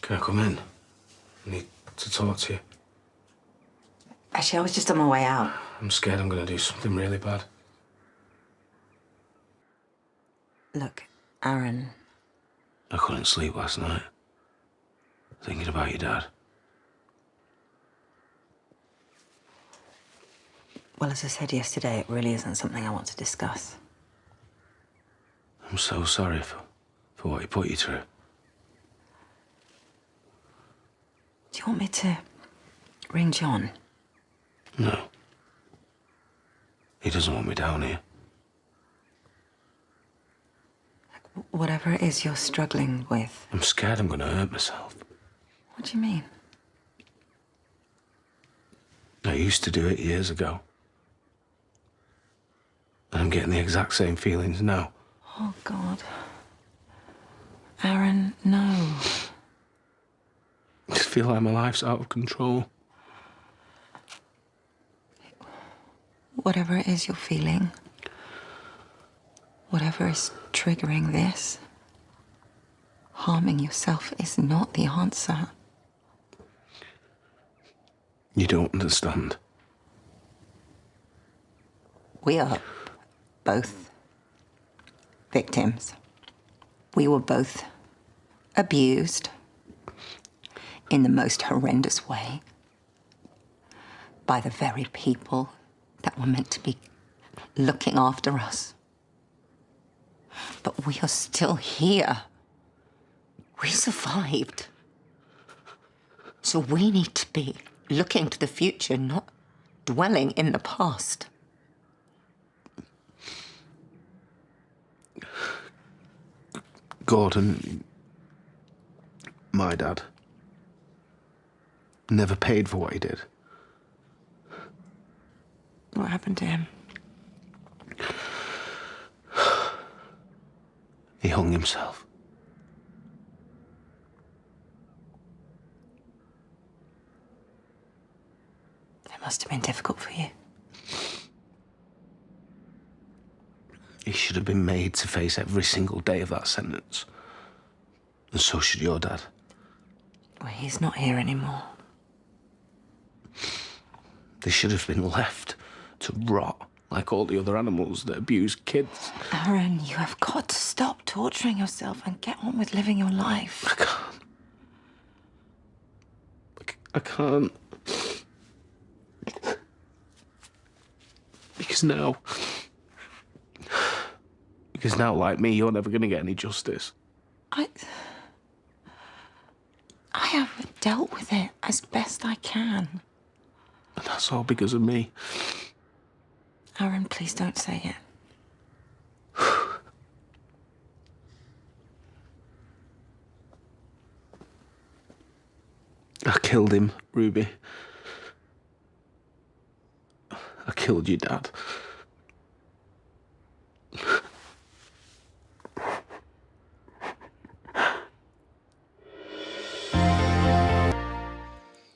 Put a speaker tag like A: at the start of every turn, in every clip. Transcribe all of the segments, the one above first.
A: Can I come in? I need to talk to you.
B: Actually, I was just on my way out.
A: I'm scared I'm going to do something really bad.
B: Look, Aaron.
A: I couldn't sleep last night. Thinking about your dad.
B: Well, as I said yesterday, it really isn't something I want to discuss.
A: I'm so sorry for what he put you through.
B: Do you want me to ring John?
A: No. He doesn't want me down here.
B: Whatever it is you're struggling with.
A: I'm scared I'm going to hurt myself.
B: What do you mean?
A: I used to do it years ago. And I'm getting the exact same feelings now.
B: Oh, God. Aaron, no.
A: I just feel like my life's out of control.
B: Whatever it is you're feeling, whatever is triggering this, harming yourself is not the answer.
A: You don't understand.
B: We are both victims. We were both abused in the most horrendous way by the very people that were meant to be looking after us. But we are still here. We survived. So we need to be looking to the future, not dwelling in the past.
A: Gordon, my dad, never paid for what he did.
B: What happened to him?
A: He hung himself.
B: It must have been difficult for you.
A: He should have been made to face every single day of that sentence. And so should your dad.
B: Well, he's not here anymore.
A: They should have been left to rot like all the other animals that abuse kids.
B: Aaron, you have got to stop torturing yourself and get on with living your life.
A: I can't. I can't. Because now, like me, you're never going to get any justice.
B: I have dealt with it as best I can.
A: And that's all because of me.
B: Aaron, please don't say it.
A: I killed him, Ruby. I killed your dad.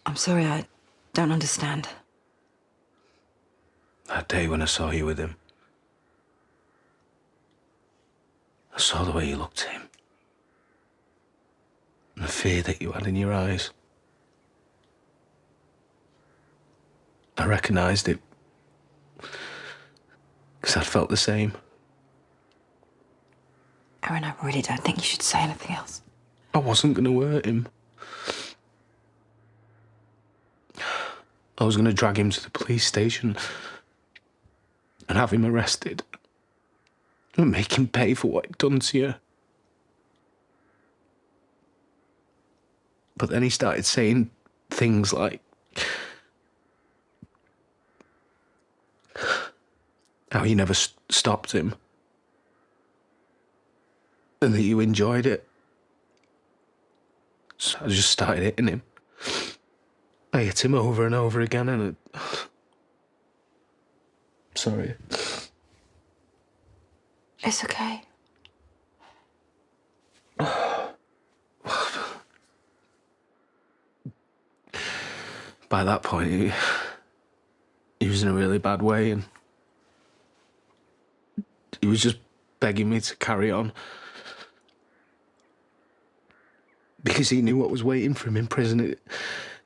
B: I'm sorry, I don't understand.
A: That day when I saw you with him, I saw the way you looked at him. And the fear that you had in your eyes. I recognised it. Because I'd felt the same.
B: Aaron, I really don't think you should say anything else.
A: I wasn't going to hurt him. I was going to drag him to the police station and have him arrested and make him pay for what he'd done to you. But then he started saying things like how you never stopped him and that you enjoyed it. So I just started hitting him. I hit him over and over again and sorry.
B: It's okay.
A: By that point, he was in a really bad way and he was just begging me to carry on. Because he knew what was waiting for him in prison,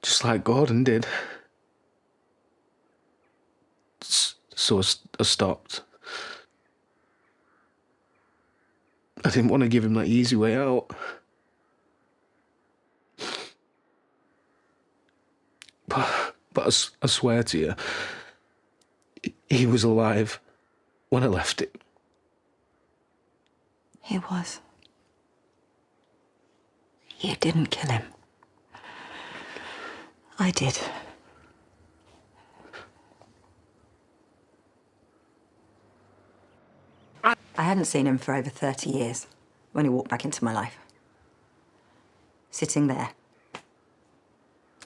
A: just like Gordon did. So I stopped. I didn't want to give him that easy way out. But I swear to you, he was alive when I left it.
B: He was. You didn't kill him. I did. I hadn't seen him for over 30 years when he walked back into my life. Sitting there,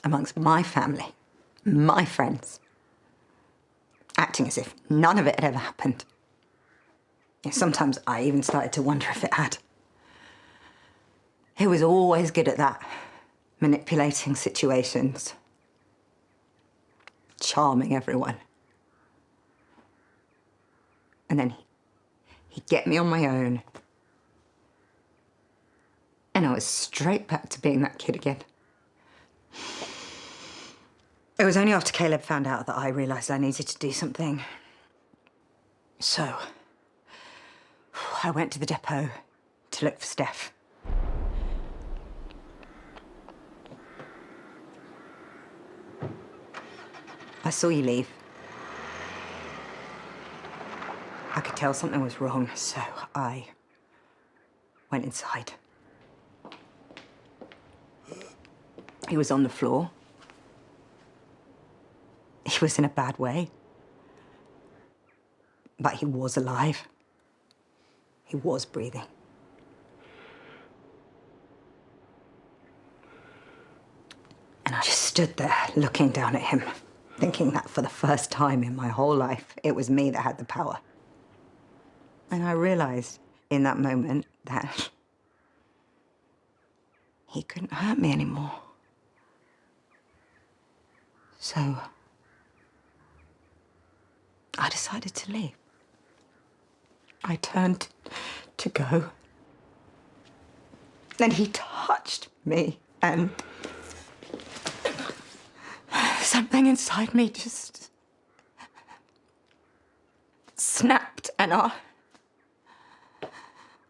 B: amongst my family, my friends, acting as if none of it had ever happened. Sometimes I even started to wonder if it had. He was always good at that, manipulating situations, charming everyone. And then he'd get me on my own. And I was straight back to being that kid again. It was only after Caleb found out that I realised I needed to do something. So, I went to the depot to look for Steph. I saw you leave. I could tell something was wrong, so I went inside. He was on the floor. He was in a bad way. But he was alive. He was breathing. And I just stood there looking down at him, thinking that for the first time in my whole life, it was me that had the power. And I realised in that moment that he couldn't hurt me anymore. So I decided to leave. I turned to go. Then he touched me and something inside me just snapped, and I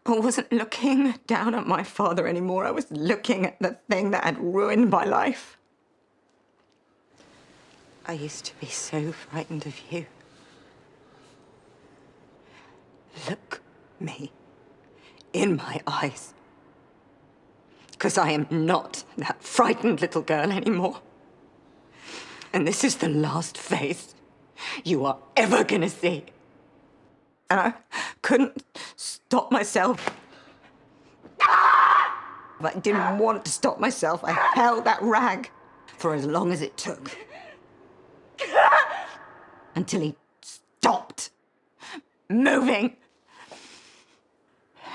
B: wasn't looking down at my father anymore. I was looking at the thing that had ruined my life. I used to be so frightened of you. Look me in my eyes. Because I am not that frightened little girl anymore. And this is the last face you are ever gonna see. And I couldn't stop myself. But I didn't want to stop myself. I held that rag for as long as it took. Until he stopped moving.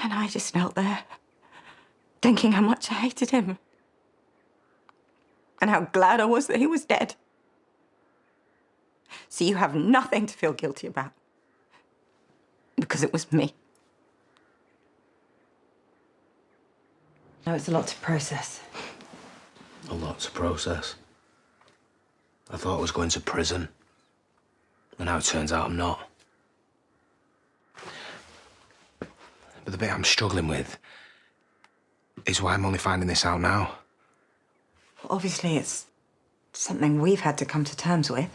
B: And I just knelt there, thinking how much I hated him. And how glad I was that he was dead. So you have nothing to feel guilty about. Because it was me. No, it's a lot to process.
A: A lot to process. I thought I was going to prison. And now it turns out I'm not. But the bit I'm struggling with is why I'm only finding this out now.
B: Obviously, it's something we've had to come to terms with.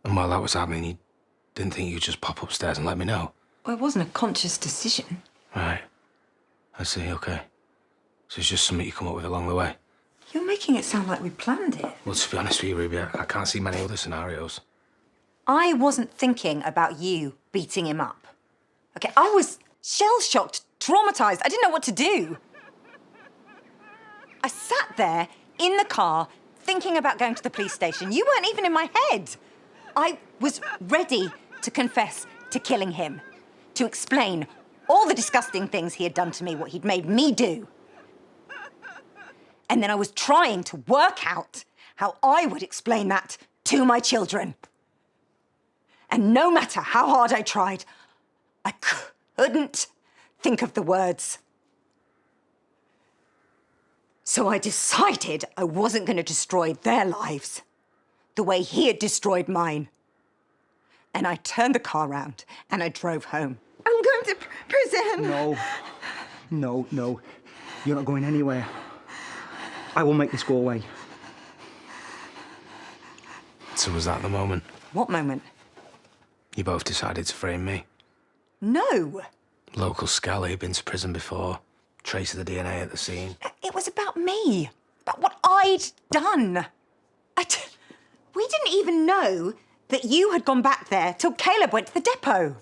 A: And while that was happening, you didn't think you could just pop upstairs and let me know?
B: Well, it wasn't a conscious decision.
A: Right. I see, okay. So it's just something you come up with along the way?
B: You're making it sound like we planned it.
A: Well, to be honest with you, Ruby, I can't see many other scenarios.
B: I wasn't thinking about you beating him up. Okay, I was shell-shocked, traumatised. I didn't know what to do. I sat there in the car thinking about going to the police station. You weren't even in my head. I was ready to confess to killing him, to explain all the disgusting things he had done to me, what he'd made me do. And then I was trying to work out how I would explain that to my children. And no matter how hard I tried, I couldn't think of the words. So I decided I wasn't going to destroy their lives the way he had destroyed mine. And I turned the car round and I drove home. I'm going to prison.
C: No. You're not going anywhere. I will make this go away.
A: So was that the moment?
B: What moment?
A: You both decided to frame me.
B: No.
A: Local scally, been to prison before. Trace of the DNA at the scene.
B: It was about me. About what I'd done. We didn't even know that you had gone back there till Caleb went to the depot.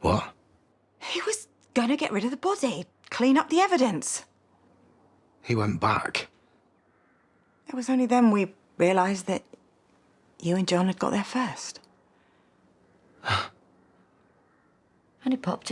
A: What?
B: He was going to get rid of the body, clean up the evidence.
A: He went back.
B: It was only then we realised that you and John had got there first. And he popped